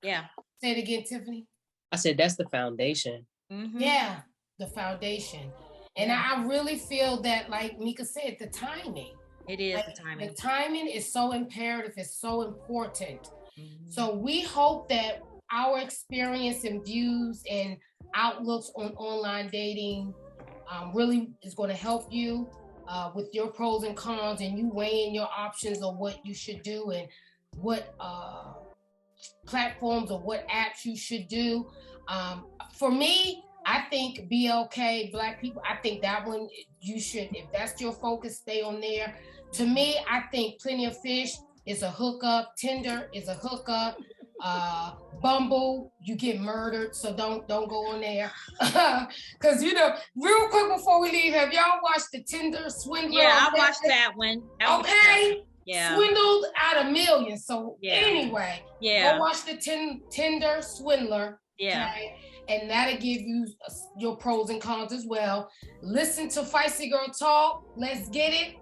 Speaker 2: yeah.
Speaker 1: Say it again, Tiffany.
Speaker 3: I said that's the foundation.
Speaker 1: Yeah, the foundation. And I really feel that, like Meka said, the timing.
Speaker 2: It is the timing.
Speaker 1: The timing is so imperative. It's so important. So we hope that our experience and views and outlooks on online dating really is going to help you with your pros and cons, and you weighing your options of what you should do and what platforms or what apps you should do. For me, I think BLK, Black people, I think that one you should, if that's your focus, stay on there. To me, I think Plenty of Fish is a hookup. Tinder is a hookup. Bumble, you get murdered, so don't go on there. Because real quick before we leave, have y'all watched the Tinder Swindler?
Speaker 2: Yeah, I watched that one.
Speaker 1: Okay.
Speaker 2: Yeah.
Speaker 1: Swindled out of millions. So
Speaker 2: anyway,
Speaker 1: go watch the Tinder Swindler.
Speaker 2: Yeah.
Speaker 1: Okay? And that'll give you your pros and cons as well. Listen to Feisty Girl Talk. Let's get it.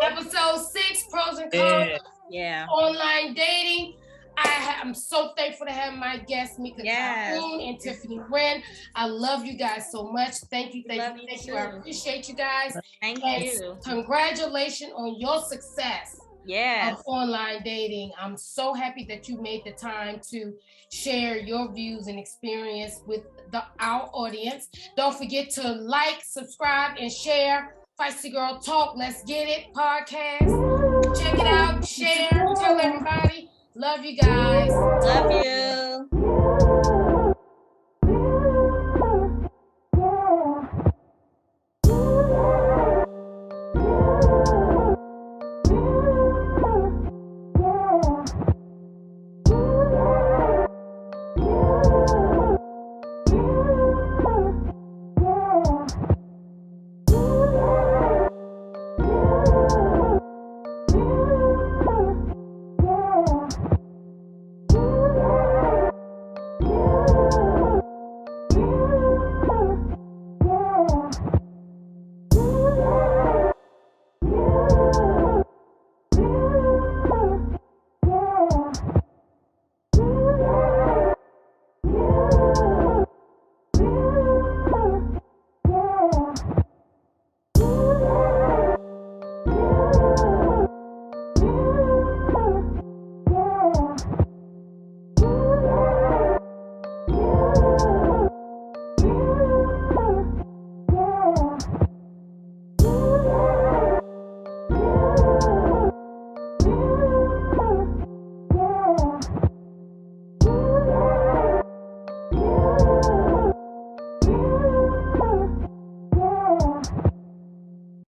Speaker 1: Episode 6, pros and cons.
Speaker 2: Yeah.
Speaker 1: Online dating. I'm so thankful to have my guests, Meka Calhoun and Tiffany Whren. I love you guys so much. Thank you. I appreciate you guys.
Speaker 2: Thank you.
Speaker 1: Congratulations on your success.
Speaker 2: Yes.
Speaker 1: Of online dating. I'm so happy that you made the time to share your views and experience with our audience. Don't forget to like, subscribe, and share Feisty Girl Talk. Let's Get It podcast. Check it out, share, tell everybody. Love you guys.
Speaker 2: Love you.